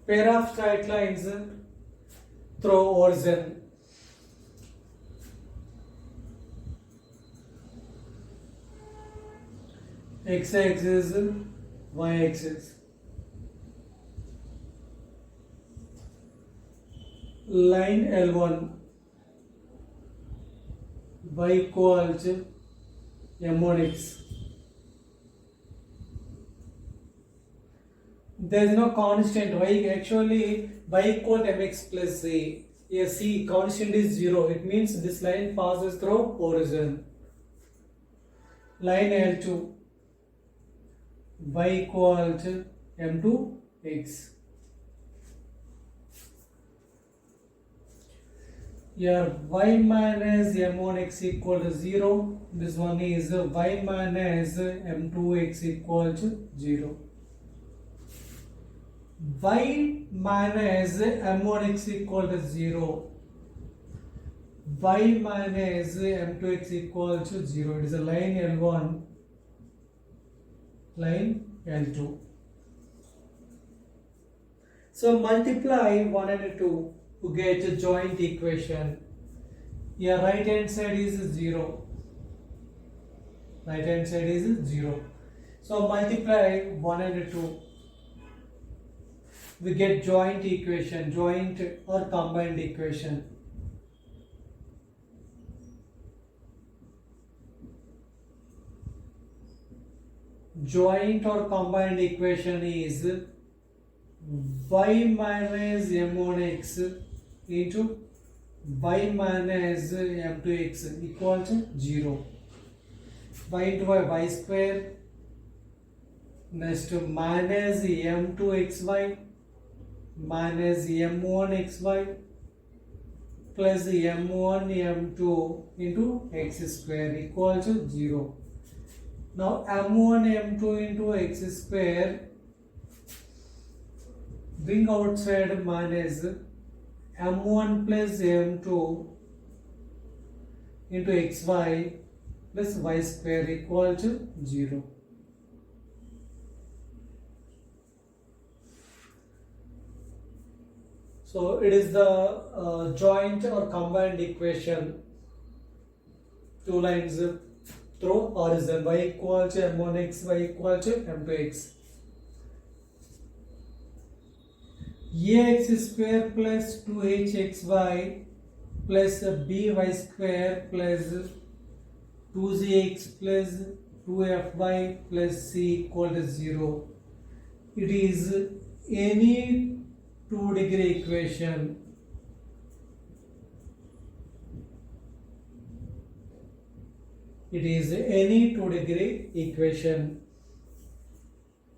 Pair of straight lines through origin. X-axis, y-axis. Line L1 y equals M1x. There is no constant y. Actually, y equal to mx plus c. A c constant is 0. It means this line passes through origin. Line L2 y equal to m2x. Here y minus m1x equal to 0. This one is y minus m2x equal to 0. Y minus m1x equal to 0. Y minus m2x equal to 0. It is a line L1, line L2. So multiply 1 and 2 to get a joint equation. Here right hand side is 0. Right hand side is 0. So multiply 1 and 2. We get joint equation, joint or combined equation. Joint or combined equation is y minus m1x into y minus m2x equal to 0. Y into y square. Next minus m2xy minus m1xy plus m1 m2 into x square equal to 0. Now m1 m2 into x square, bring outside minus m1 plus m2 into xy plus y square equal to 0. So it is the joint or combined equation. Two lines through origin, y equal to m1x, y equal to m2x. ax square plus 2hxy plus by square plus 2zx plus 2fy plus c equal to 0. It is any 2-degree equation. It is any 2-degree equation.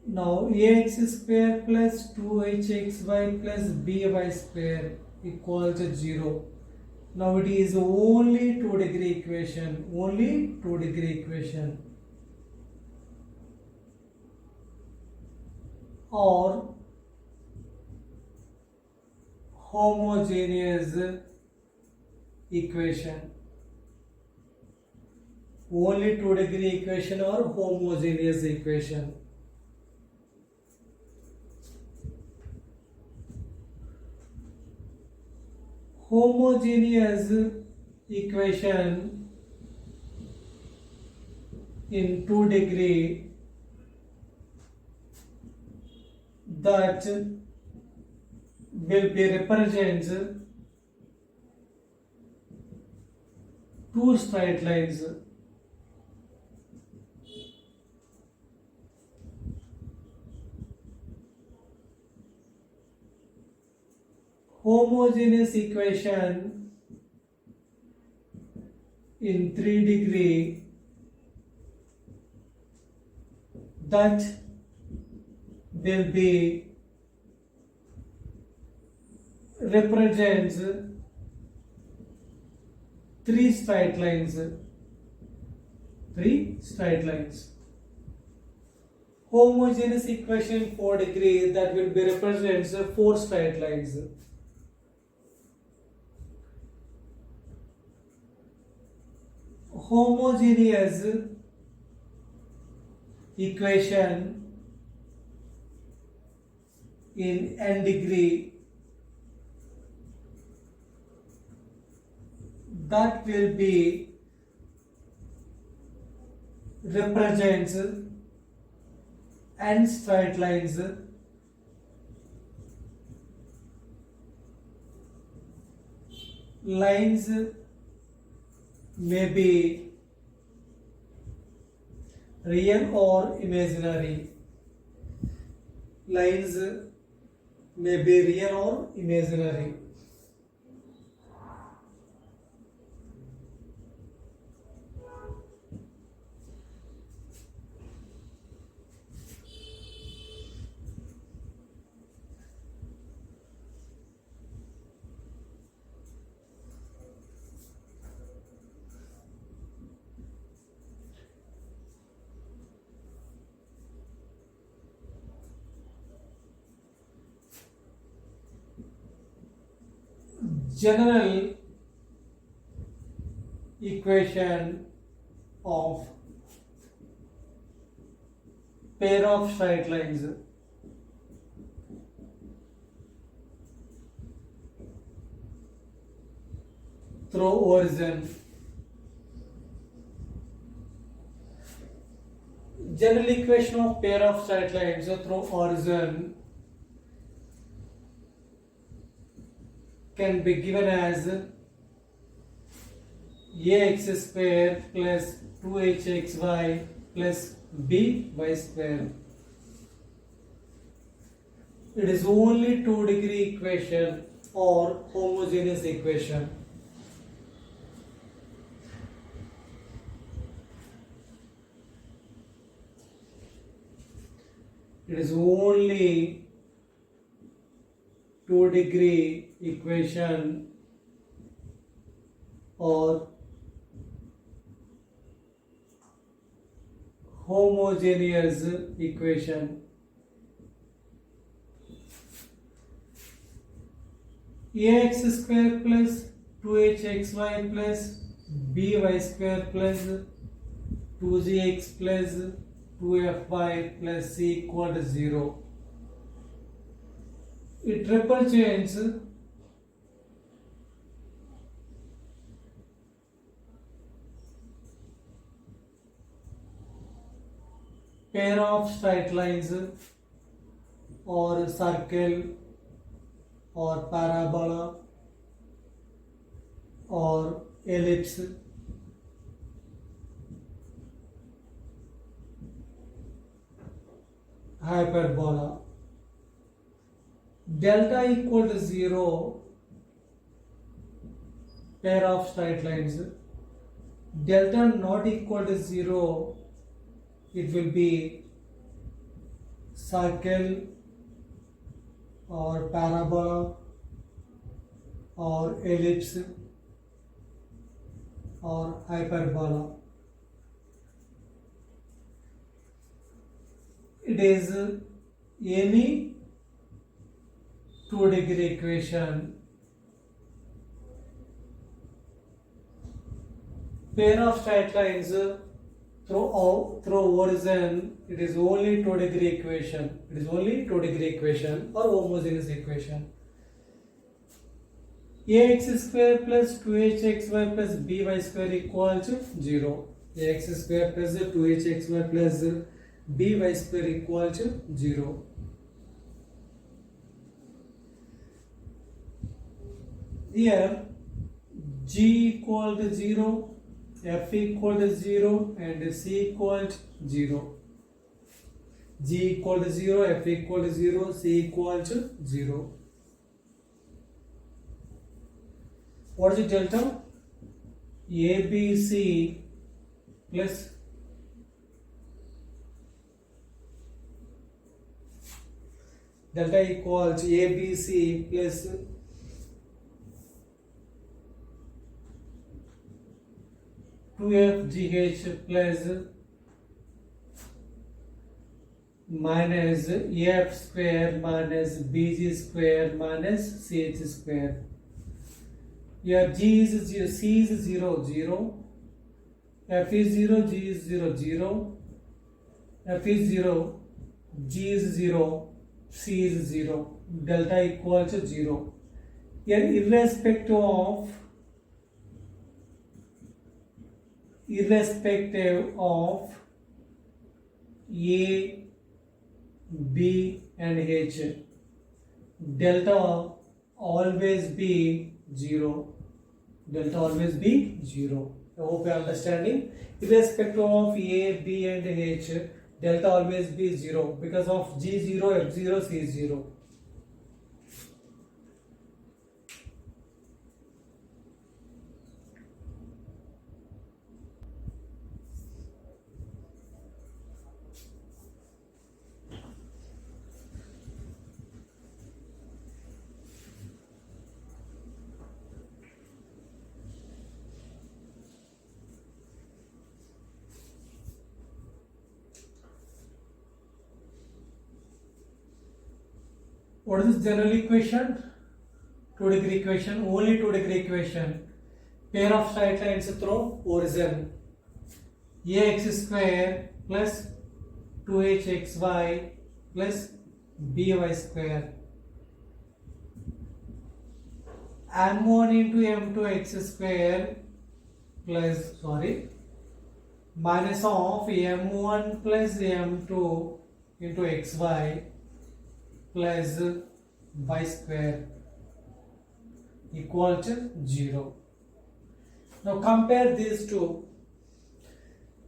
Now ax square plus 2hxy plus by square equal to 0. Now it is only 2-degree equation. Only 2-degree equation. Or homogeneous equation. Only 2-degree equation or homogeneous equation. Homogeneous equation in 2-degree that will be represents two straight lines. Homogeneous equation in 3-degree that will be represents three straight lines. Three straight lines. Homogeneous equation 4-degree that will be represents 4 straight lines. Homogeneous equation in n degree, that will be represents n straight lines may be real or imaginary. Lines may be real or imaginary. General equation of pair of straight lines through origin. General equation of pair of straight lines through origin can be given as ax square plus 2hxy plus by square. It is only 2-degree equation or homogeneous equation. It is only 2-degree equation or homogeneous equation. Ax square plus 2hxy plus by square plus 2gx plus 2fy plus c equal to 0. It represents pair of straight lines or circle or parabola or ellipse hyperbola. Delta equal to 0 pair of straight lines. Delta not equal to 0, it will be circle or parabola or ellipse or hyperbola. It is any 2-degree equation. Pair of straight lines through origin, it is only 2-degree equation. It is only 2-degree equation or homogeneous equation. Ax square plus 2hxy plus by square equal to 0. Ax square plus 2hxy plus by square equal to 0. Here g equal to 0, f equal to 0 and c equal to 0. G equal to 0, f equal to 0, c equal to 0. What is delta? ABC plus delta equal to ABC plus two FGH plus minus AF square minus BG square minus CH square. Here G is 0, C is 0, 0, F is 0, G is 0, 0, F is 0, G is 0, C is 0. Delta equal to 0. Here irrespective of A, B and H, delta always be 0. Delta always be 0. I hope you are understanding. Irrespective of A, B and H, delta always be 0 because of G0, F0, C0. What is this general equation? 2-degree equation, only 2-degree equation. Pair of straight lines through origin. Ax square plus 2hxy plus by square. m1 into m2 x square plus minus of m1 plus m2 into xy plus y square equal to 0. Now compare these two.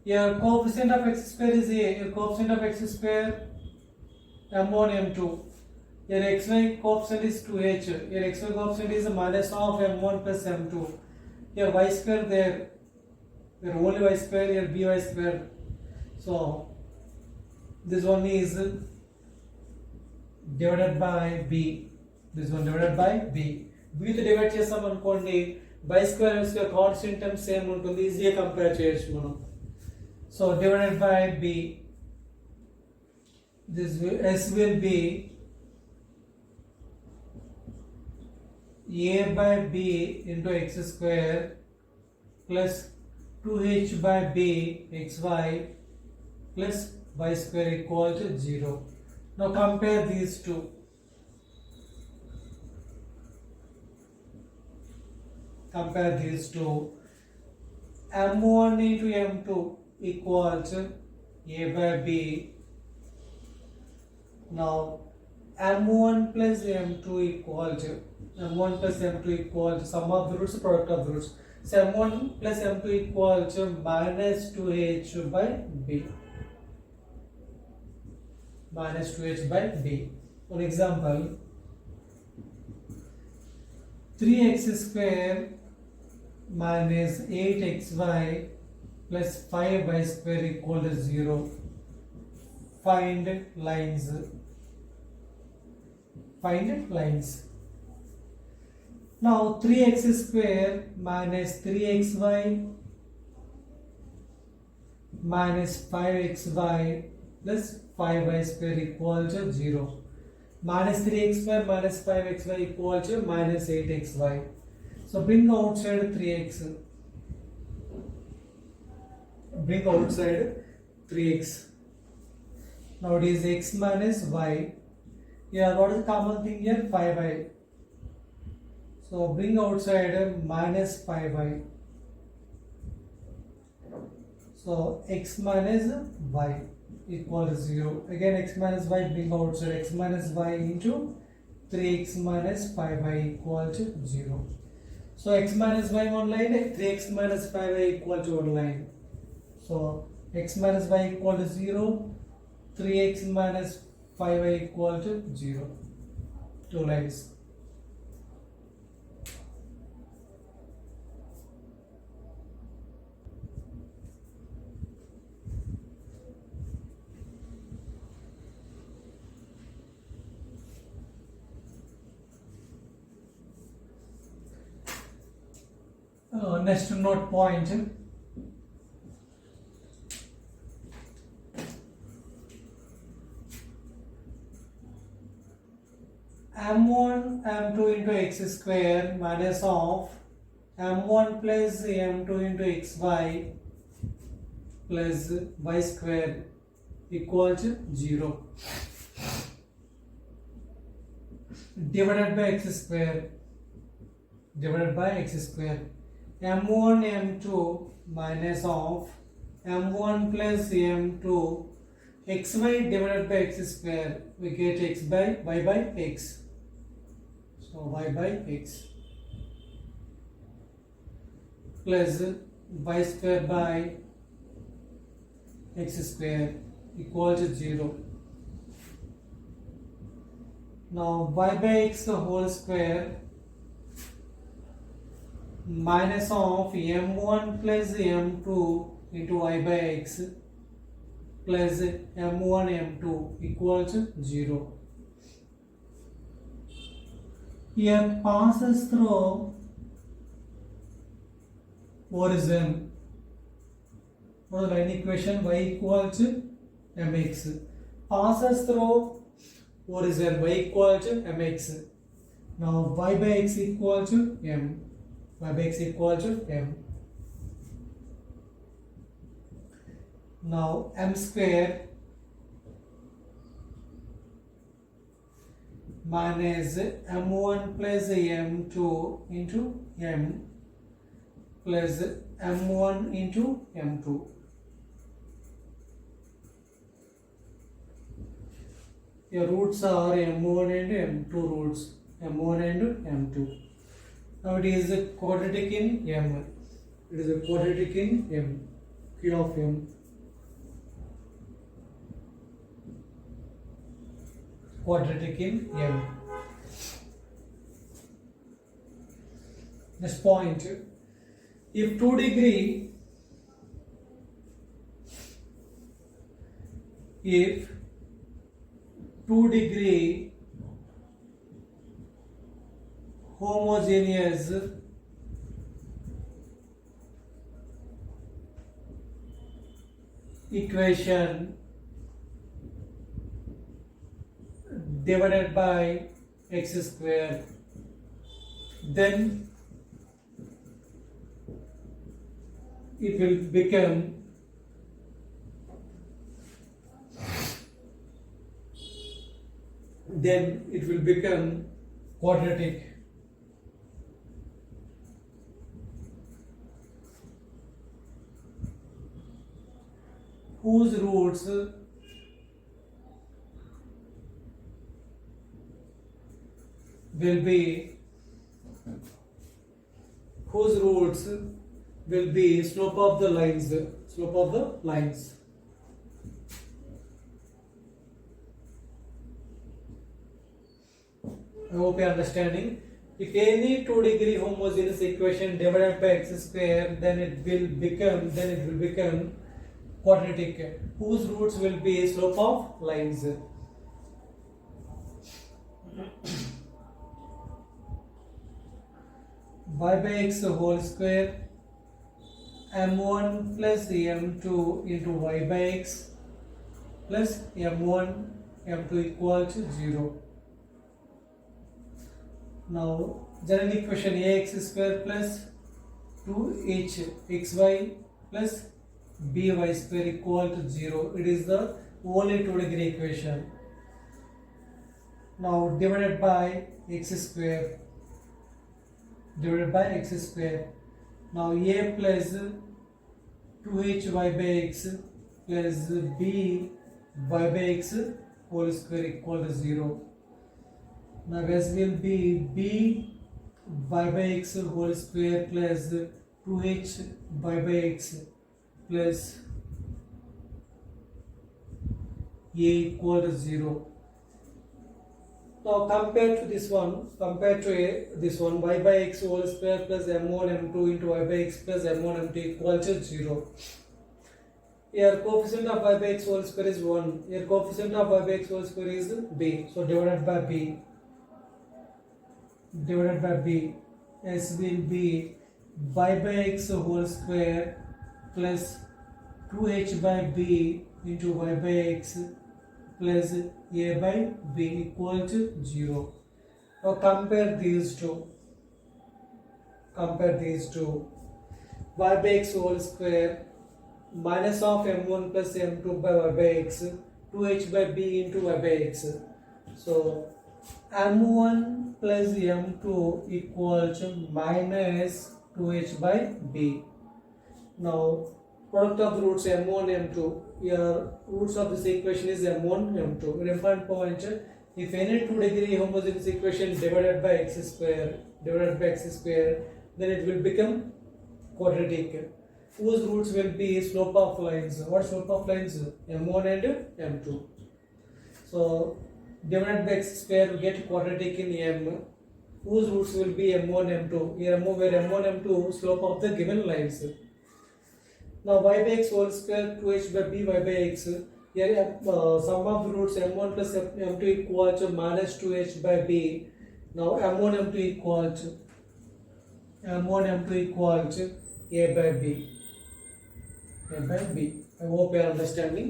Your coefficient of x square is a. Your coefficient of x square m1 m2. Your xy coefficient is 2h. Your xy coefficient is minus of m1 plus m2. Your y square there. Your only y square. Your by square. So this one is divided by b. This one divided by b. b తో divide చేసాం అనుకోండి y square x square constant term same ఉంటుంది, ఈజీగా compare చేయొచ్చు మనం. So divided by b, this s will be a by b into x square plus 2h by b xy plus y square equal to 0. Now compare these two. Compare these two. m1 into m2 equals a by b. Now m1 plus m2 equal to sum of the roots, product of the roots. So m1 plus m2 equal to minus 2h by b. Minus 2h by b. For example, 3x square minus 8xy plus 5y square equal to 0. Find lines. Find lines. Now 3x square minus 3xy minus 5xy plus 5y square equal to 0. Minus 3x square minus 5xy equal to minus 8xy. So bring outside 3x. Bring outside 3x. Now it is x minus y. Here what is the common thing here? 5y. So bring outside minus 5y. So x minus y equal to 0. Again x minus y, bring outside x minus y into 3x minus 5y equal to 0. So x minus y one line, 3x minus 5y equal to one line. So x minus y equal to 0, 3x minus 5y equal to 0. Two lines. Next note point. m1 m2 into x square minus of m1 plus m2 into xy plus y square equal to 0. divided by x square m1 m2 minus of m1 plus m2 xy divided by x square, we get x by y by x, so y by x plus y square by x square equal to 0. Now y by x whole square minus of m1 plus m2 into y by x plus m1 m2 equal to 0. Here passes through origin. For the line equation y equal to mx passes through origin y equal to mx. Now y by x equal to m. Y by x equal to m. Now m square minus m1 plus m2 into m plus m1 into m2. Your roots are m1 and m2 roots, m1 and m2. Now it is a quadratic in m. It is a quadratic in m. Q of m. Quadratic in m. Next point. If 2 degree, if 2 degree homogeneous equation divided by x square, then it will become quadratic. Whose roots will be slope of the lines. I hope you are understanding. If any 2 degree homogeneous equation divided by x square, then it will become quadratic, whose roots will be slope of lines. Y by x whole square m1 plus m2 into y by x plus m1 m2 equal to 0. Now general equation ax square plus 2hxy plus by square equal to 0. It is the only 2 degree equation. Now divided by x square. Now a plus 2hy by x plus b y by x whole square equal to 0. Now s will be b y by x whole square plus 2h y by x plus a equal to 0. Now compared to this one, y by x whole square plus m1 m2 into y by x plus m1 m2 equal to 0. Here coefficient of y by x whole square is 1. Here coefficient of y by x whole square is b. So divided by b. S will be y by x whole square plus 2h by b into y by x plus a by b equal to 0. Now compare these two. Y by x whole square minus of m1 plus m2 by y by x, 2h by b into y by x. So m1 plus m2 equal to minus 2h by b. Now product of the roots m1 m2. Here roots of this equation is m1 m2. Important point: if any 2-degree homogeneous equation divided by x square, then it will become quadratic, whose roots will be slope of lines. What slope of lines? m1 and m2. So divided by x square, we get quadratic in m, whose roots will be m1 m2. Here where m1 m2 slope of the given lines. Now y by x whole square 2h by b y by x. Here sum of the roots m1 plus m2 equal to minus 2h by b. Now m1 m2 equal to a by b. I hope you are understanding.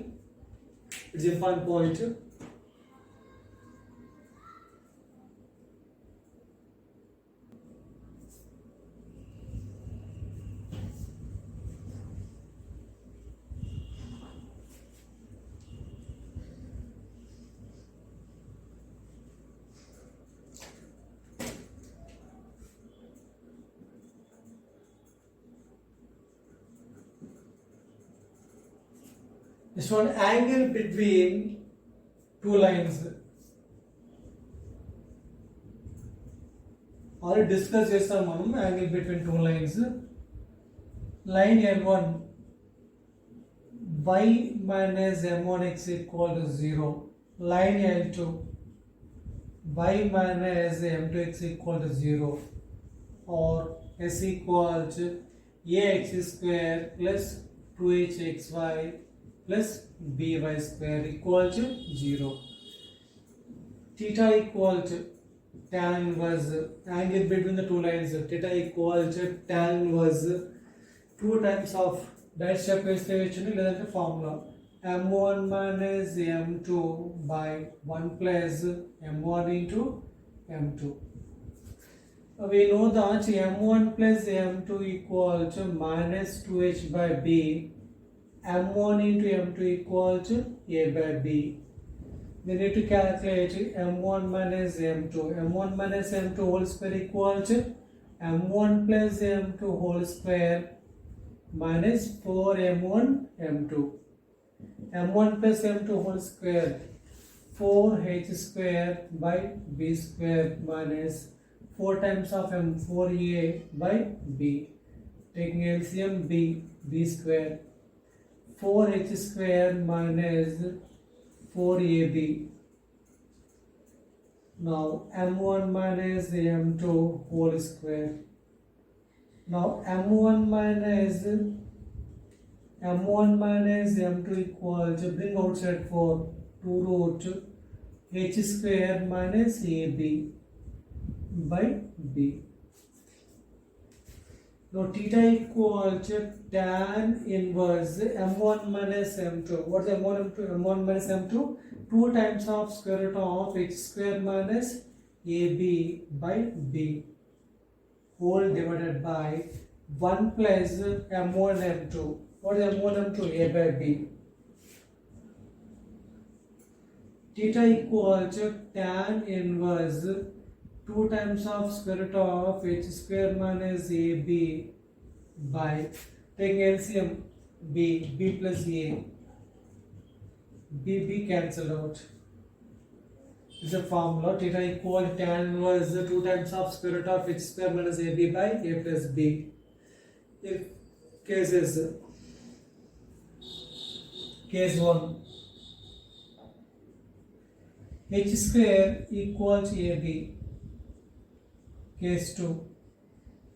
It's a fun point. This one, angle between two lines. Already discussed చేస్తాం మనం angle between two lines. Line L1 y minus m1x equal to 0. Line L2 y minus m2x equal to 0, or s equal to ax square plus 2hxy plus by square equal to 0. Theta equal to tan inverse, angle between the two lines. Theta equal to tan inverse 2 times of that step is formula m1 minus m2 by 1 plus m1 into m2. We know that m1 plus m2 equal to minus 2h by b. m1 into m2 equal to a by b. We need to calculate m1 minus m2. m1 minus m2 whole square equal to m1 plus m2 whole square minus 4m1 m2. m1 plus m2 whole square 4h square by b square minus 4 times of m 4a by b. Taking LCM b square 4h square minus 4ab. Now m1 minus m2 whole square. Now m1 minus m2 equal to, bring outside 4, 2 root h square minus ab by b. Now theta equal to tan inverse m1 minus m2. What is m1 m2? m1 minus m2, 2 times of square root of h square minus ab by b whole divided by 1 plus m1 m2. What is m1 m2? A by b. Theta equal to tan inverse 2 times of square root of h square minus ab by, taking LCM b plus a, b cancelled out. This is a formula. Theta equal to tan inverse 2 times of square root of h square minus ab by a plus b. If cases, case 1, h square equal to ab. Case 2,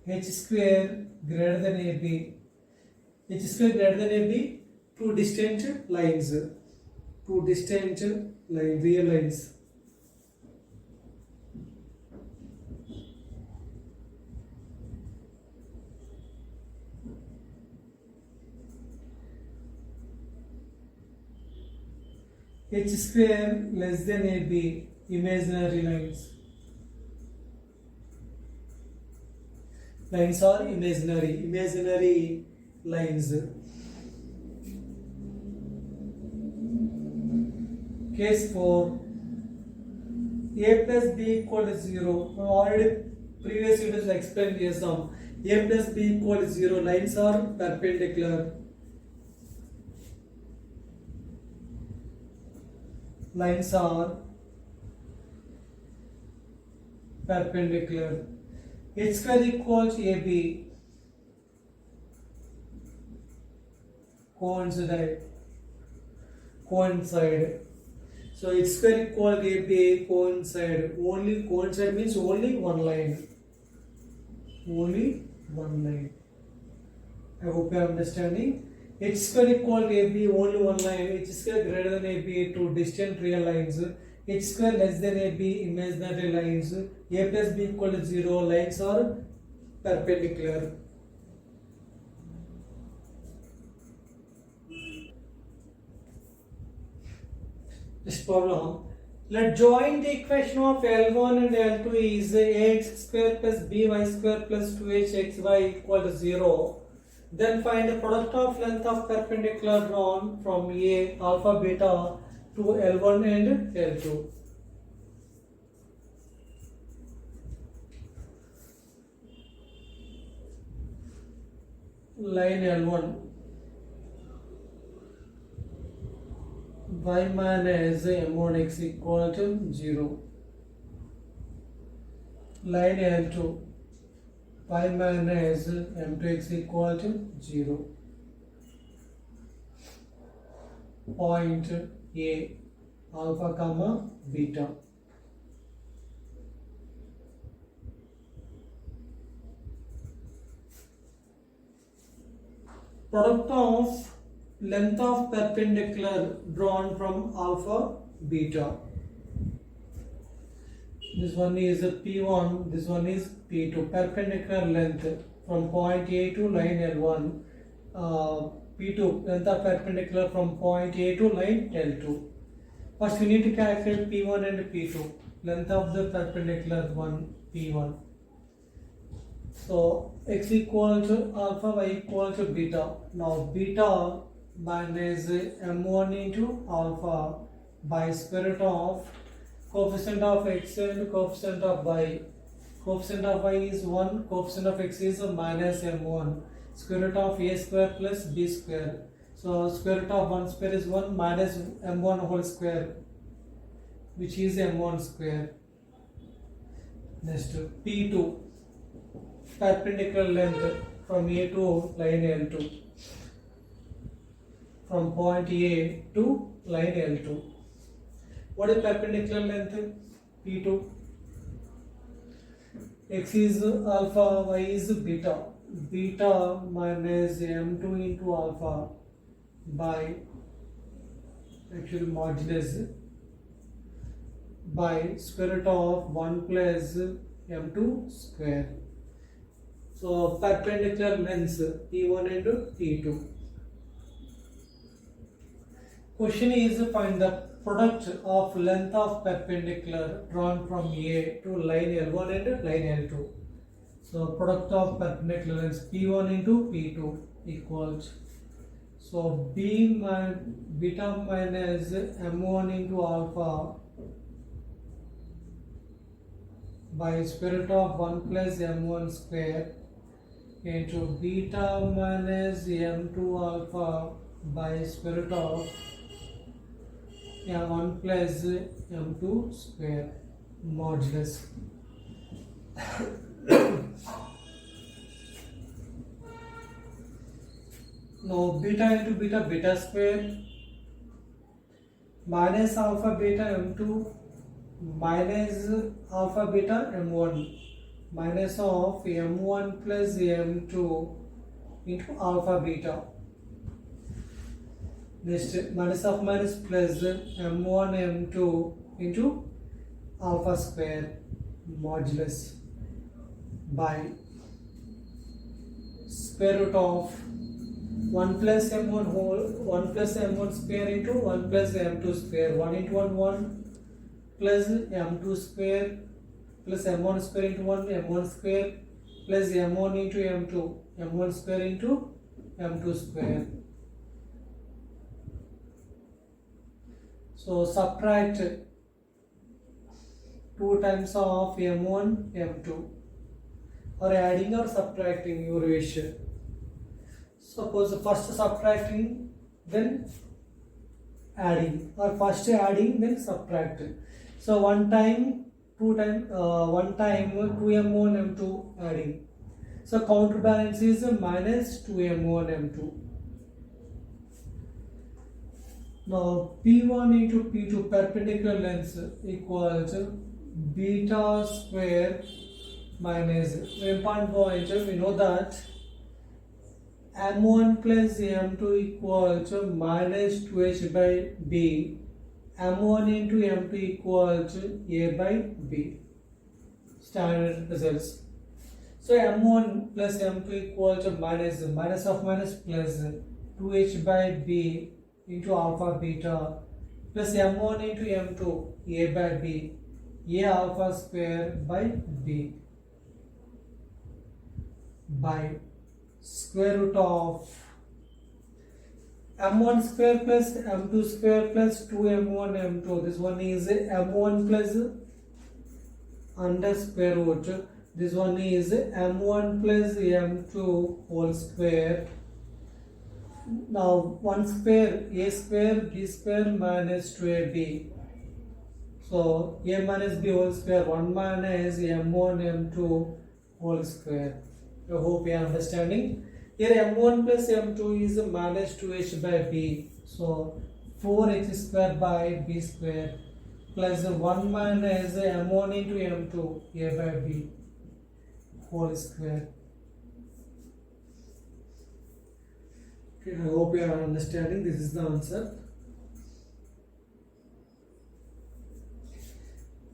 h square greater than ab. H square greater than ab, two distant lines, real lines. H square less than ab, imaginary lines. Lines are imaginary lines. Case 4, a plus b equal to 0. Already previous videos explained here some. A plus b equal to 0. Lines are perpendicular. Lines are perpendicular. H square equals AB. Coincide. So H square equal AB coincide. Only coincide means only one line. Only one line. I hope you are understanding. H square equal to AB only one line. H square greater than AB two distant real lines. H square less than AB imaginary lines. A plus B equal to 0. Lines are perpendicular. This problem. Let join the equation of L1 and L2 is ax square plus by square plus 2hxy equal to 0. Then find the product of length of perpendicular drawn from A alpha beta to L1 and L2. Line L1. Y minus m1x equal to 0. Line L2. Y minus m2x equal to 0. Point A alpha comma beta. Product of length of perpendicular drawn from alpha beta. This one is P1, this one is P2. Perpendicular length from point A to line L1. P2, length of perpendicular from point A to line L2. First we need to calculate P1 and P2. Length of the perpendicular one, P1. So x equal to alpha, y equal to beta. Now beta minus m1 into alpha by square root of coefficient of x and coefficient of y. Coefficient of y is 1, coefficient of x is minus m1. Square root of a square plus b square. So square root of 1 square is 1 minus m1 whole square, which is m1 square. Next P2, perpendicular length from A to line L2. From point A to line L2. What is perpendicular length? P2. X is alpha, y is beta. Beta minus m2 into alpha by actually modulus by square root of 1 plus m2 square. So perpendicular lengths P1 and P2. Question is find the product of length of perpendicular drawn from A to line L1 and line L2. So product of perpendicular lengths P1 into P2 equals. So beta minus m1 into alpha by square root of 1 plus m1 square into beta minus m2 alpha by square root of m1 plus m2 square modulus. Now beta into beta, beta square minus alpha beta m2 minus alpha beta m1 minus of m1 plus m2 into alpha beta. Next minus of minus plus m1 m2 into alpha square modulus by square root of 1 plus m1 whole 1 plus m1 square into 1 plus m2 square. 1 into 1 1 plus m2 square plus m1 square into 1 m1 square plus m1 into m2 m1 square into m2 square. So subtract 2 times of m1 m2, or adding or subtracting your wish. Suppose first subtracting then adding, or first adding then subtracting. So one time 2m1 m2 adding. So counterbalance is minus 2m1 m2. Now P1 into P2 perpendicular lengths equals beta square minus, important point, we know that m1 plus m2 equals minus 2h by b, m1 into m2 equals a by b, standard results. So m1 plus m2 equals minus of minus plus 2h by b into alpha beta plus m1 into m2 a by b, a alpha square by b, by square root of m1 square plus m2 square plus 2m1 m2. This one is m1 plus under square root. This one is m1 plus m2 whole square. Now 1 square, a square, b square minus 2ab. So a minus b whole square, 1 minus m1 m2 whole square. I hope you are understanding. Here m1 plus m2 is minus 2h by b. So 4h square by b square plus 1 minus m1 into m2 a by b whole square. Okay, I hope you are understanding. This is the answer.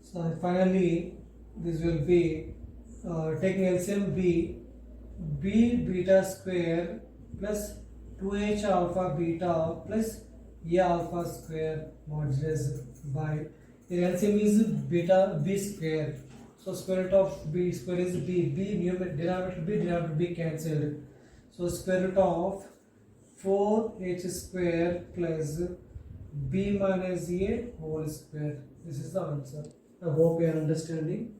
So finally, this will be taking LCM b beta square plus 2h alpha beta plus a alpha square modulus by, the LCM is beta b square. So square root of b square is b, denominator b cancelled. So square root of 4h square plus b minus a whole square. This is the answer. I hope you are understanding.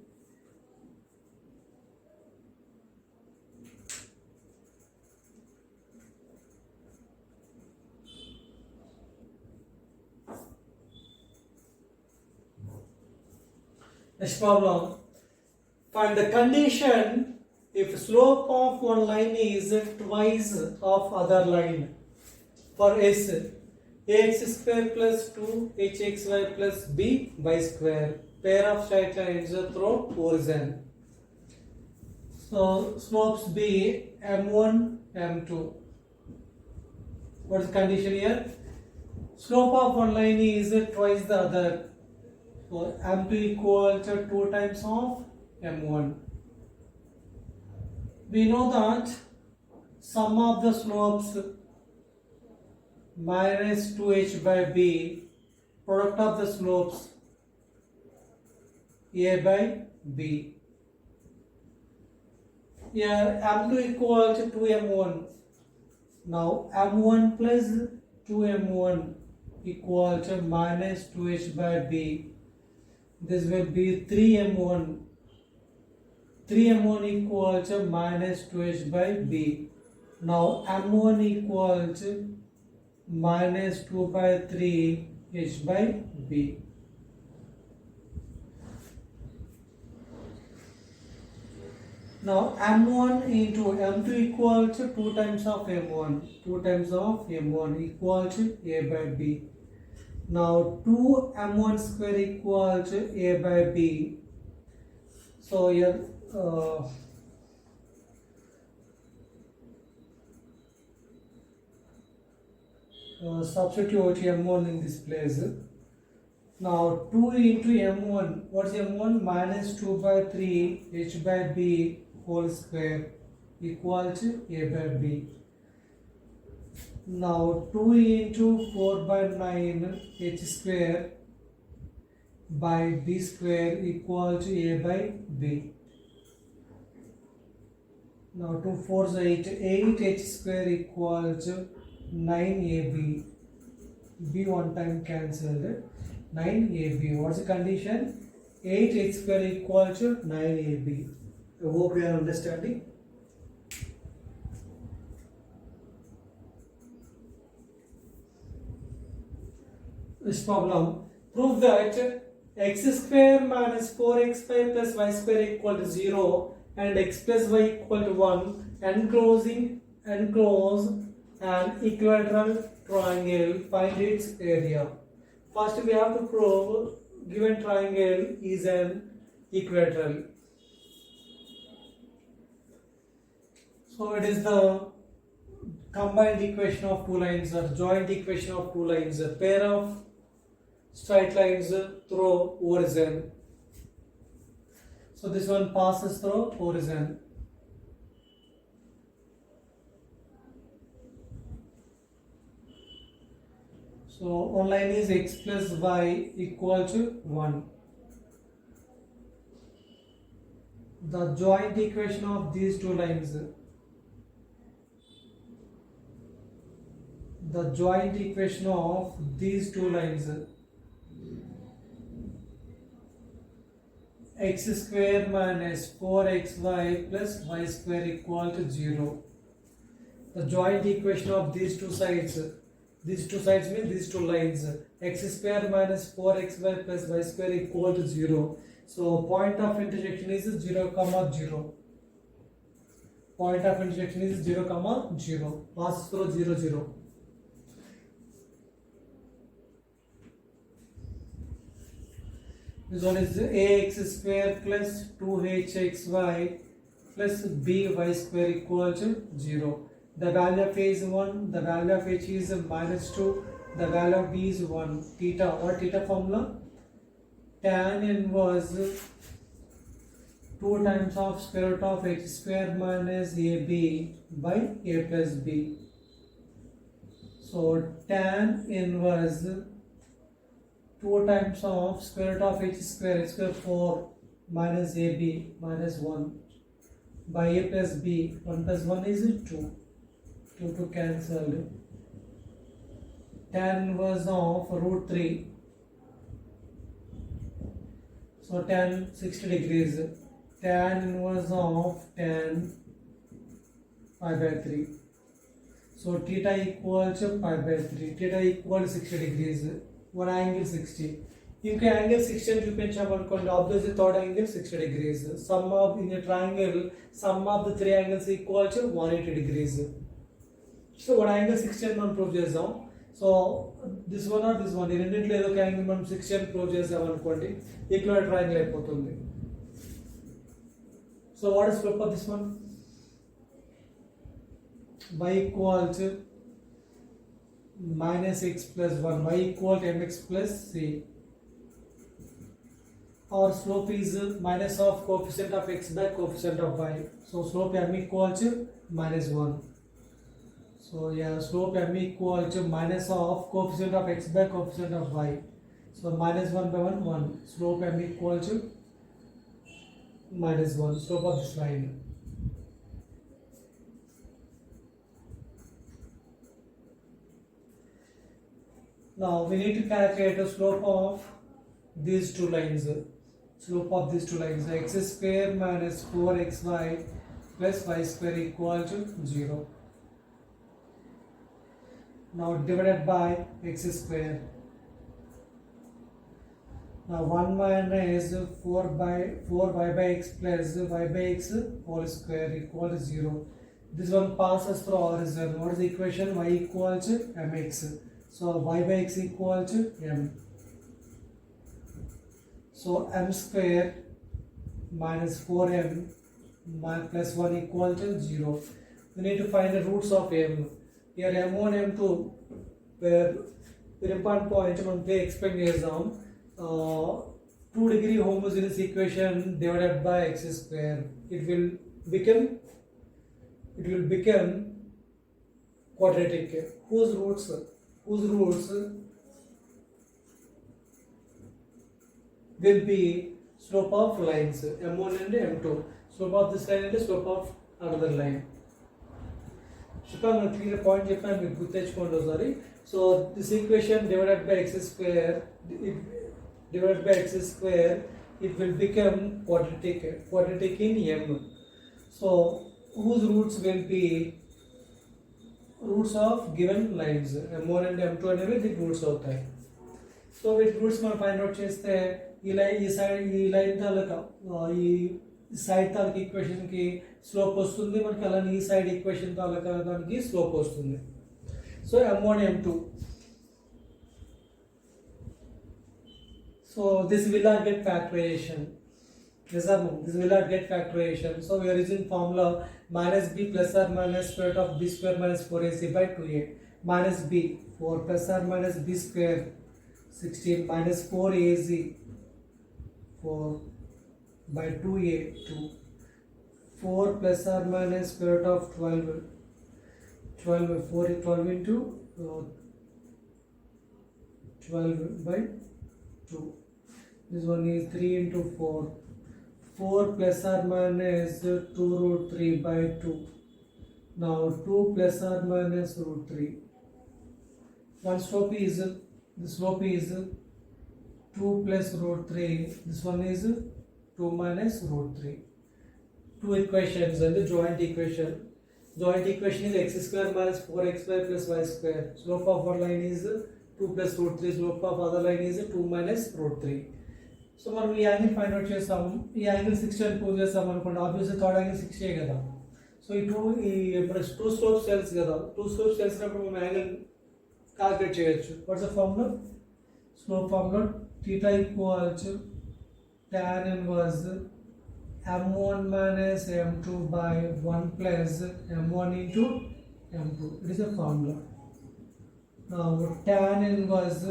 Next problem. Find the condition if slope of one line is twice of other line. For S, ax square plus 2hxy plus by square, pair of straight lines through origin. So slopes be m1, m2. What is the condition here? Slope of one line is twice the other. So m2 equal to 2 times of m1. We know that sum of the slopes minus 2h by b, product of the slopes a by b. Here m2 equal to 2m1. Now m1 plus 2m1 equal to minus 2h by b. This will be 3m1. 3m1 equal to minus 2h by b. Now m1 equal to minus 2 by 3h by b. Now m1 into m2 equal to 2 times of m1. 2 times of m1 equal to a by b. Now 2m1 square equal to a by b. So here substitute m1 in this place. Now 2 into m1, what is m1? Minus 2 by 3 h by b whole square equal to a by b. Now 2 into 4 by 9 h square by b square equal to a by b. Now 2 4 is 8, 8h square equal to 9ab. b one time cancelled. 9ab. What's the condition? 8x square equal to 9ab. I hope you are understanding. This problem, prove that x square minus 4xy plus y square equal to 0 and x plus y equal to 1 enclose an equilateral triangle, find its area. First we have to prove given triangle is an equilateral. So it is the combined equation of two lines or joint equation of two lines, a pair of straight lines through origin. So this one passes through origin. So one line is x plus y equal to 1. The joint equation of these two lines. The joint equation of these two lines. X square minus 4xy plus y square equal to 0. The joint equation of these two sides means these two lines. X square minus 4xy plus y square equal to 0. So point of intersection is 0, 0. Point of intersection is 0, 0. Passes through 0, 0. This one is ax square plus 2hxy plus by square equal to 0. The value of a is 1, the value of h is minus 2, the value of b is 1. Theta, what theta formula? Tan inverse 2 times of square root of h square minus ab by a plus b. So tan inverse 2 times of square root of h square 4 minus ab minus 1 by a plus b. 1 plus 1 is 2. 2 to cancel. Tan inverse of root 3. So tan 60 degrees. Tan inverse of tan pi by 3. So theta equal to pi by 3. Theta equal to 60 degrees. One angle 60. You can angle 60 and చూపించామనుకోండి opposite third angle 60 degrees. Sum of in a triangle, sum of the three angles equal to 180 degrees. So one angle 60 అని మనం prove చేద్దాం. So this one or this one, ఈ రెండింటిలో ఏదో ఒక angle మనం 60 అని prove చేసామనుకోండి ఈక్వల్ ట్రయాంగిల్ అయిపోతుంది. So what is slope of this one? Y equal to minus x plus 1, y equal to mx plus c. Our slope is minus of coefficient of x by coefficient of y. So slope m equal to minus 1. So yeah, slope m equal to minus of coefficient of x by coefficient of y. So minus 1 by 1, 1. Slope m equal to minus 1. Slope of this line. Now we need to calculate the slope of these two lines. Slope of these two lines, x square minus 4xy plus y square equal to 0. Now divided by x square. Now 1 minus 4y by x plus y by x whole square equal to 0. This one passes through origin. What is the equation? Y equal to mx. So y by x equal to m. So m square minus 4m plus 1 equal to 0. We need to find the roots of m. Here m1, m2, where the important point మనం explain చేద్దాం. 2 degree homogeneous equation divided by x square. It will become quadratic. Whose roots will be slope of lines m1 and m2. Slope of this line and slope of another line. చెప్పాను clear point చెప్పాను, మీకు గుర్తించుకోండి ఒకసారి. So this equation divided by x square it will become quadratic in M. So whose roots will be roots of given lines M1 and M2 అనేవి దీనికి roots అవుతాయి. So వీటి roots మనం find out చేస్తే ఈ లైన్ తాలూకా ఈ side తాలూకా equation కి slope వస్తుంది మనకి, అలానే ఈ సైడ్ ఈక్వేషన్ తాలూకా దానికి స్లోప్ వస్తుంది. So M1 M2. So this will not get factorization. Yes or no? This will not get factorization. So we are using formula minus b plus or minus square root of b square minus 4ac by 2a. Minus b 4 plus or minus b square 16 minus 4ac 4 by 2a 2. 4 plus or minus square root of 12 4 12 into 12 by 2. This one is 3 into 4. 4 plus or minus 2 root 3 by 2. Now 2 plus or minus root 3. One slope is, the slope is 2 plus root 3. This one is 2 minus root 3. Two equations and the joint equation. Joint equation is x square minus 4xy plus y square. Slope of one line is 2 plus root 3. Slope of other line is 2 minus root 3. So మనం ఈ angle find out చేస్తాము. ఈ angle 60 అని prove చేస్తాం అనుకోండి. Obviously third angle 60 కదా. So ఈ two slopes తెలుసు కదా. టూ స్లోప్స్ తెలిసినప్పుడు మనం యాంగిల్ క్యాలిక్యులేట్ చేయొచ్చు. What's the formula? Slope formula θ equals tan inverse m1 minus m2 by 1 plus m1 into m2. It is a formula. Now tan inverse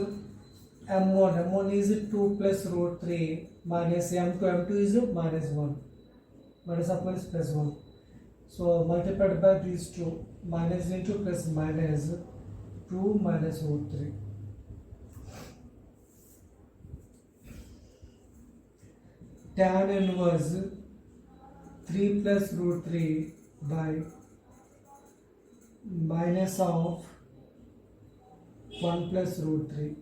m1 is 2 plus root 3 minus m2 is minus 1. Minus of 1 is plus 1. So multiplied by these two, minus into plus minus 2 minus root 3. Tan inverse 3 plus root 3 by minus of 1 plus root 3.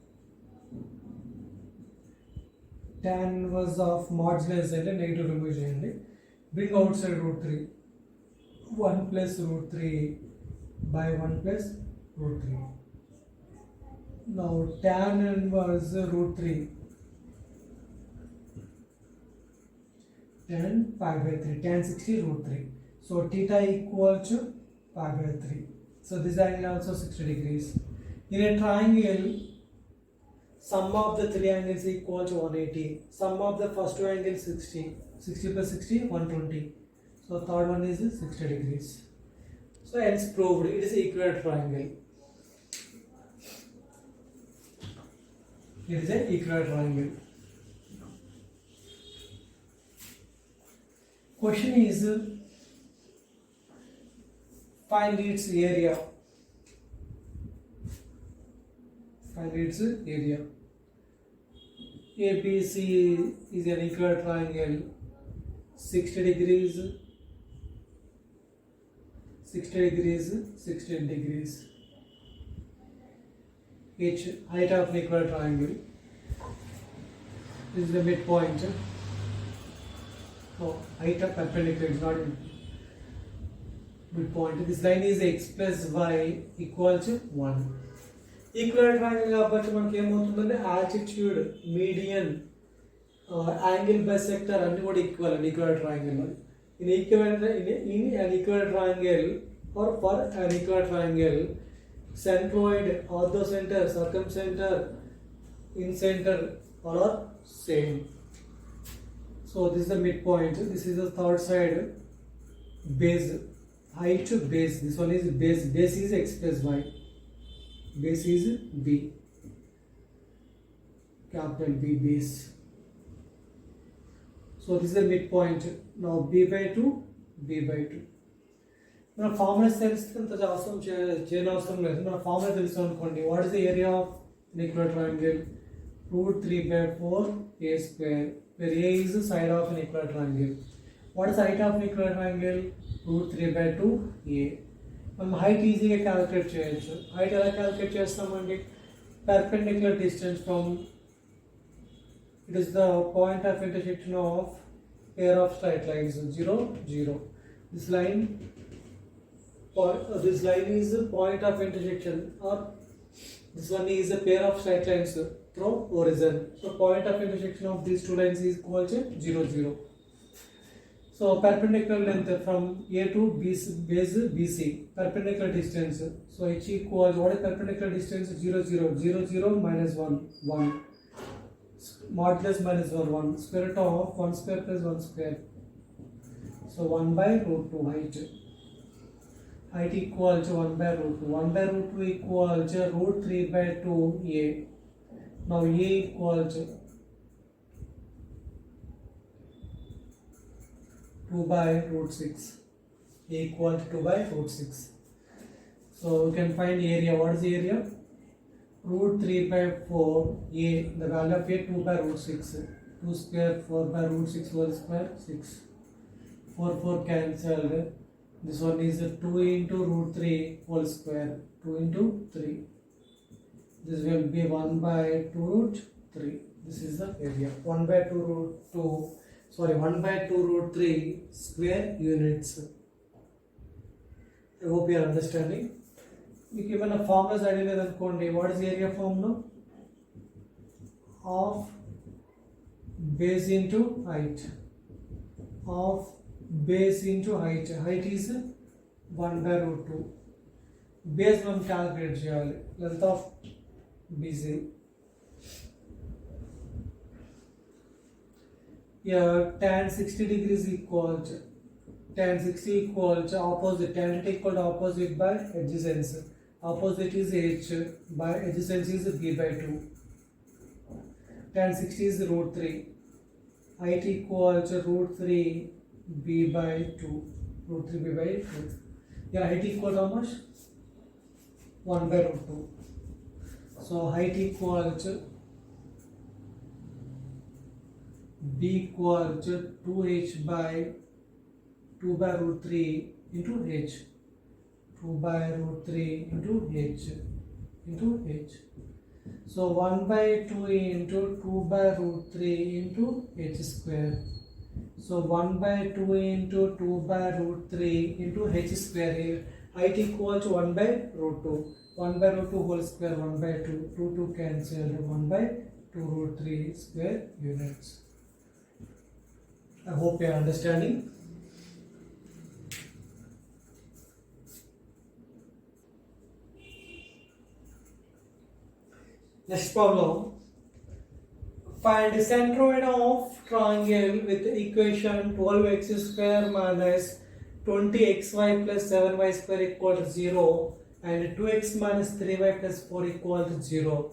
Tan inverse of modulus and negative remove cheyandi. Bring outside root 3. 1 plus root 3 by 1 plus root 3. Now tan inverse root 3. Tan pi by 3. Tan 60 root 3. So theta equal to pi by 3. So this angle also 60 degrees. In a triangle, sum of the three angles equal to 180. Sum of the first two angles 60. 60 plus 60, 120. So third one is 60 degrees. So hence proved it is an equilateral triangle. It is an equilateral triangle. Question is find its area. Find its area. ABC is an equilateral triangle. 60 degrees, 60 degrees, 60 degrees. Each height of an equilateral triangle. This is the midpoint. Oh, height of perpendicular is not midpoint. This line is x plus y equal to 1. Equal triangle కాబట్టి మనకి ఏమవుతుందంటే altitude, median, angle bisector అన్ని కూడా equal అండి equal triangle. In equal triangle or for an equal triangle, centroid, orthocenter, circumcenter, incenter all are same. So this is the midpoint. This is the third side. Base, height to base. This one is base. Base is x plus y. Base is b. Capital B base. So this is the midpoint. Now b by 2, b by 2. మన formulas తెలిస్తే అంత అవసరం చేయనవసరం లేదు. మన formula తెలుసు అనుకోండి. What is the area of an equilateral triangle? Root 3 by 4 a square, where a is the side of an equilateral triangle. What is the height of an equilateral triangle? Root 3 by 2 a. మనం height ఈజీగా calculate చేయొచ్చు. Height ఎలా calculate చేస్తామండి? Perpendicular distance from It is the point of intersection of pair of straight lines 0, 0. This line is the point of intersection, or this one is a pair of straight lines through origin. So point of intersection of these two lines is equal to 0, 0. So perpendicular length from A to base BC, perpendicular distance. So H equals, what is perpendicular distance? 0, 0, 0, 0 minus 1, 1. Modulus minus 1, 1. Square root of 1 square plus 1 square. So 1 by root 2 height. Height equal to 1 by root 2. 1 by root 2 equal to root 3 by 2 A. Now A equal to 2 by root 6. A equal to 2 by root 6. So we can find area. What is the area? Root 3 by 4 A. The value of A 2 by root 6. 2 square 4 by root 6 whole square 6. 4 4 cancelled. This one is 2 into root 3 whole square. 2 into 3. This will be 1 by 2 root 3. This is the area. 1 by 2 root 2. Sorry, 1 by 2 root 3 square units. I hope you are understanding. మీకు ఏమైనా formulas అడిగలేదు అనుకోండి, what is area formula? Of base into height. Of base into height. Height is 1 by root 2. Base మనం calculate చేయాలి. Length of BC. Tan 60 degrees equal to tan 60 equal to opposite. Tan theta equal to opposite by adjacency. Opposite is h by adjacency is b by 2. Tan 60 is root 3. Height equal to root 3 b by 2. Root 3 b by 2. Yeah, height equal to how much? 1 by root 2. So height equal to b equal to 2h by 2 by root 3 into h. 2 by root 3 into h. So 1 by 2 into 2 by root 3 into h square. So 1 by 2 into 2 by root 3 into h square. Here height equal to 1 by root 2. 1 by root 2 whole square, 1 by 2. 2 2 cancelled. 1 by 2 root 3 square units. I hope you are understanding. Next problem. Find the centroid of triangle with equation 12x square minus 20xy plus 7y square equal to 0 and 2x minus 3y plus 4 equal to 0.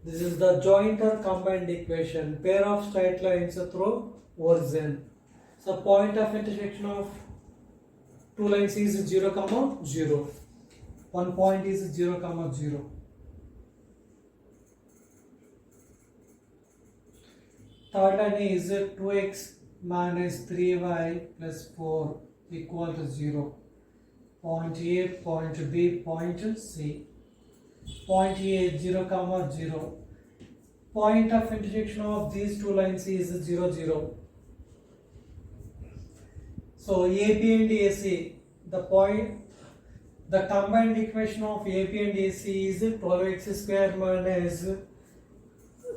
This is the joint or combined equation. Pair of straight lines through origin. So point of intersection of two lines is 0, 0. One point is 0, 0. Third line is 2x minus 3y plus 4 equal to 0. Point A, point B, point C. Point A 0, 0. Point of intersection of these two lines is 0, 0. So AB and AC, the combined equation of AB and AC is 12x square minus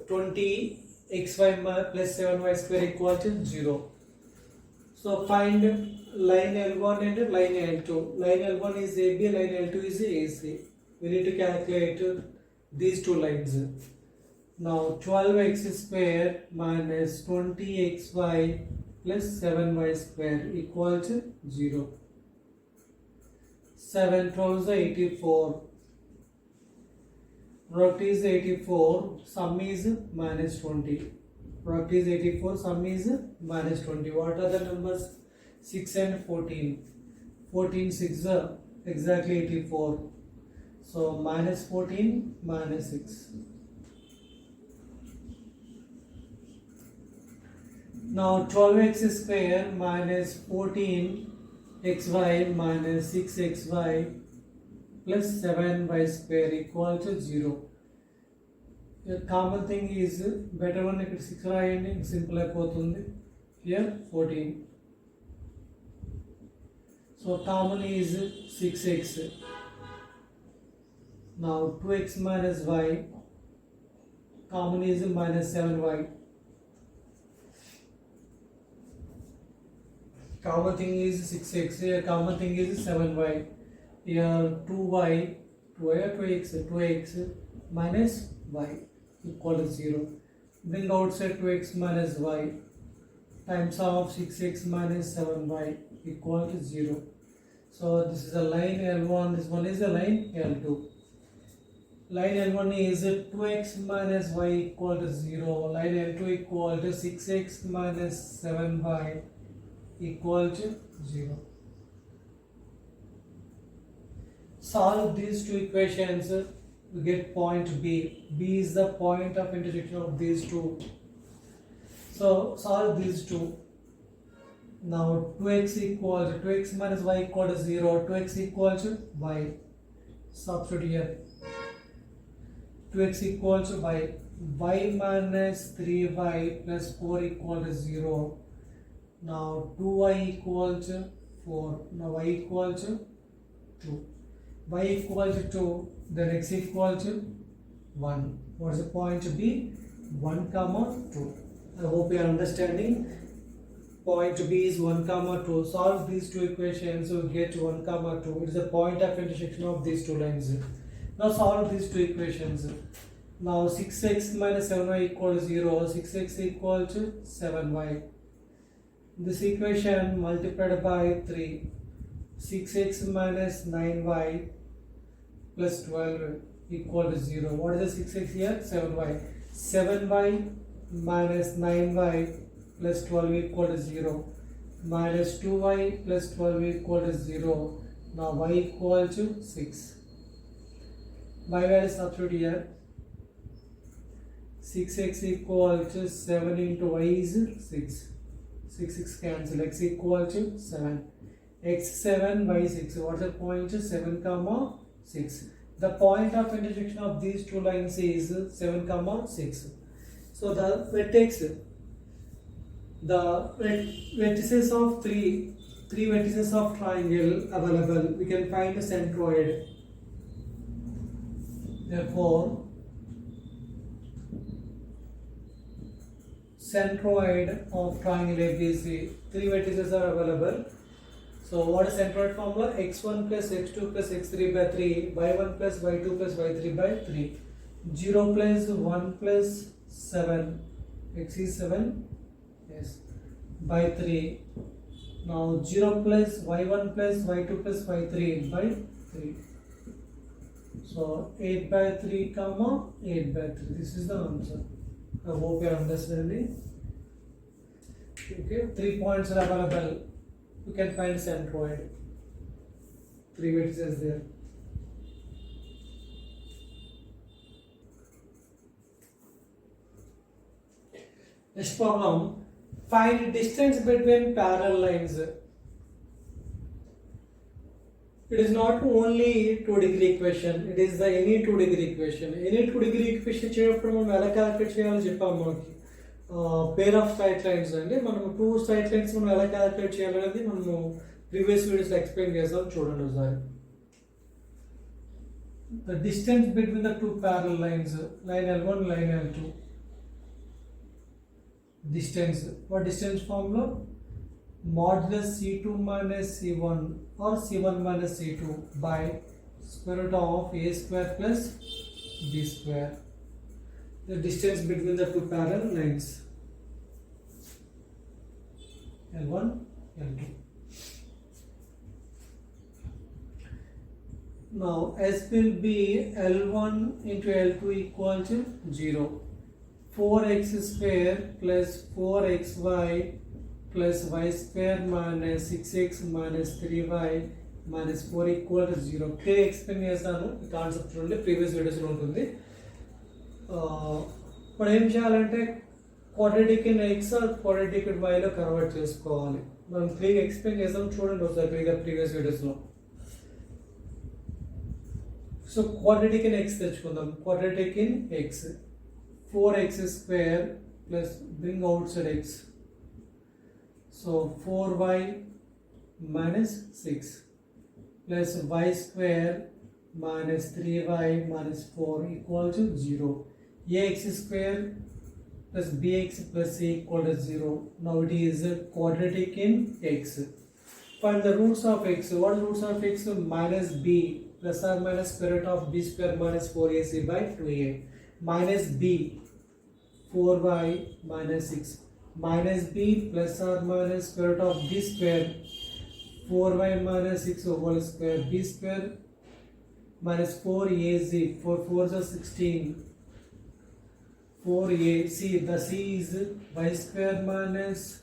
20xy plus 7y square equal to 0. So find line L1 and line L2. Line L1 is AB, line L2 is AC. We need to calculate these two lines. Now 12x square minus 20xy plus 7y square equal to 0. 7 12 is 84. Product is 84. Sum is minus 20. Product is 84. Sum is minus 20. What are the numbers? 6 and 14. 14 6 are exactly 84. So minus 14 minus 6. Now 12x square minus 14xy minus 6xy plus 7y square equal to 0. Common thing is better one ఇక్కడ 6 రాయండి, simple అయిపోతుంది. Here 14. So common is 6x. Now 2x minus y, common is minus 7y. Common thing is 6x, here common thing is 7y. Here 2y or 2x minus y equal to 0. Bring outside 2x minus y times of 6x minus 7y equal to 0. So this is a line L1, this one is a line L2. Line L1 is 2x minus y equal to 0. Line L2 equal to 6x minus 7y equal to 0. Solve these two equations, we get point B. B is the point of intersection of these two. So solve these two. Now 2x minus y equal to 0. 2x equal to y. Substitute here. 2x equals to y. Y minus 3y plus 4 equal to 0. Now 2y equal to 4. Now y equal to 2. Y equal to 2. Then x equal to 1. What is the point to be? 1, 2. I hope you are understanding. Point B is 1, 2. Solve these two equations, so we get 1, 2. It is the point of intersection of these two lines. Now solve these two equations. Now 6x minus 7y equal to 0. 6x equal to 7y. This equation multiplied by 3. 6x minus 9y plus 12 equal to 0. What is the 6x here? 7y. 7y minus 9y plus 12 equal to 0. Minus 2y plus 12 equal to 0. Now y equal to 6. Y value substitute here. 6x equal to 7 into y is 6. 6 cancel. X equal to 7. X 7, y 6. What's the point? 7, 6. The point of intersection of these two lines is 7, 6. So the vertices of three vertices of triangle available. We can find the centroid. Therefore, centroid of triangle ABC, 3 vertices are available. So what is centroid formula? x1 plus x2 plus x3 by 3, y1 plus y2 plus y3 by 3. 0 plus 1 plus 7, x is 7, yes, by 3. Now 0 plus y1 plus y2 plus y3 by 3. So 8 by 3, 8 by 3. This is the answer. I hope you are understanding. Okay, 3 points are available. You can find centroid. 3 vertices there. Next problem. Find distance between parallel lines. It is not only 2-degree equation, it is the any 2-degree equation. Any 2-degree equation చేయప్పుడు మనం ఎలా calculate చేయాలో చెప్పాము మనకి. Pair of straight lines అంటే మనం 2 straight lines మనం ఎలా calculate చేయాలనేది మనము ప్రీవియస్ వీడియోస్లో ఎక్స్ప్లెయిన్ చేస్తాం, చూడండి ఒకసారి. The distance between the two parallel lines, line L1, line L2. Distance. What distance formula? Modulus C2 minus C1 or C1 minus C2 by square root of A square plus B square. The distance between the two parallel lines. L1, L2. Now S will be L1 into L2 equal to 0. 4x square plus 4xy plus y square minus 6x minus 3y minus 4 equal to 0. Okay, explain చేస్తాను ఈ concept నుండి previous వీడియోస్లో ఉంటుంది. ఇప్పుడు ఏం చేయాలంటే quadratic in x quadratic in వైలో convert చేసుకోవాలి. మనం క్లియర్గా ఎక్స్ప్లెయిన్ చేస్తాం, చూడండి ఒకసారి క్లియర్గా ప్రీవియస్ వీడియోస్లో. సో క్వాడ్రాటిక్ ఇన్ ఎక్స్ తెచ్చుకుందాం. Quadratic in X 4x square plus bring outside x. So 4y minus 6 plus y square minus 3y minus 4 equal to 0. Ax square plus bx plus c equal to 0. Now it is quadratic in x. Find the roots of x. What is roots of x? Minus b plus or minus square root of b square minus 4ac by 2a. Minus b 4y minus 6. Minus b plus or minus square root of b square 4y minus 6 whole square. B square minus 4az. 4 4s are 16. 4a. C. The c is y square minus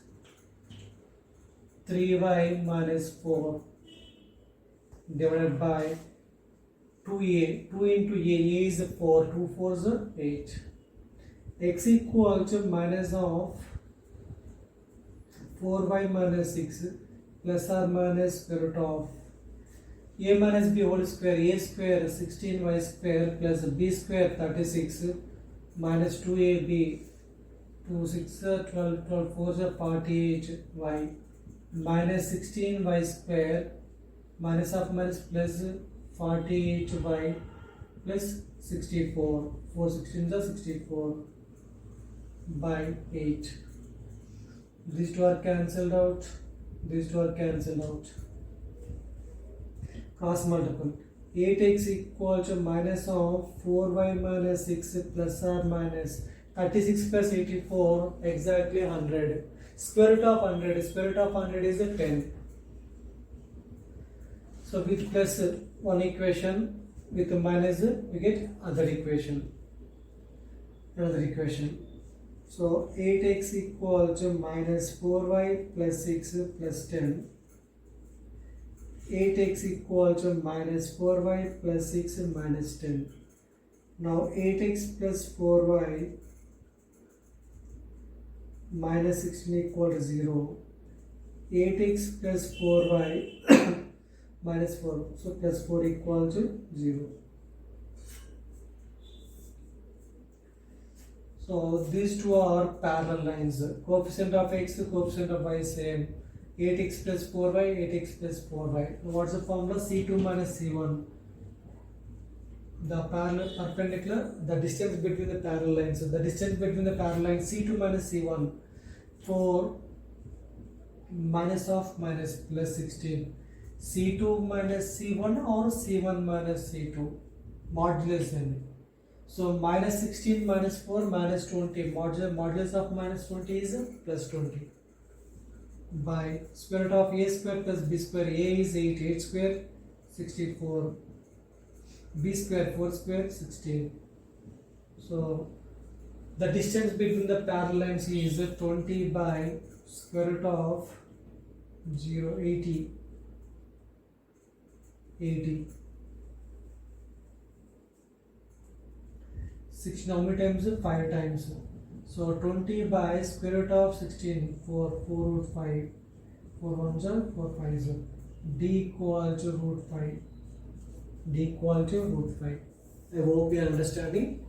3y minus 4 divided by 2a. 2 into a is 4. 2 4s are 8. X equal to minus of 4y minus 6 plus or minus square root of a minus b whole square. A square 16y square plus b square 36 minus 2ab. 2 6 12 12 4 48y minus 16y square minus of minus plus 48y plus 64. 4 16 is 64 by 8. These two are cancelled out. These two are cancelled out. Cross multiple. 8x equal to minus of 4y minus 6 plus or minus 36 plus 84 exactly 100. Square root of 100. Square root of 100 is a 10. So with plus one equation, with minus we get other equation. Another equation. So 8x equal to minus 4y plus 6 plus 10. 8x equal to minus 4y plus 6 minus 10. Now 8x plus 4y minus 16 equal to 0. 8x plus 4y minus 4. So plus 4 equal to 0. So these two are parallel lines. Coefficient of x, coefficient of y same. 8x plus 4y, 8x plus 4y. What's the formula? C2 minus C1. The parallel perpendicular, the distance between the parallel lines. So the distance between the parallel lines C2 minus C1. 4 minus of minus plus 16. C2 minus C1 or C1 minus C2. Modulus in. So minus 16 minus 4 minus 20. Modulus of minus 20 is plus 20. By square root of a square plus b square. A is 8. 8 square 64. B square 4 square 16. So the distance between the parallel lines is 20 by square root of 0 80. 80. 16 how many times? 5 times. So 20 by square root of 16. 4 root 5. 4 1s are 4 5s are. D equal to root 5. D equal to root 5. I hope you are understanding.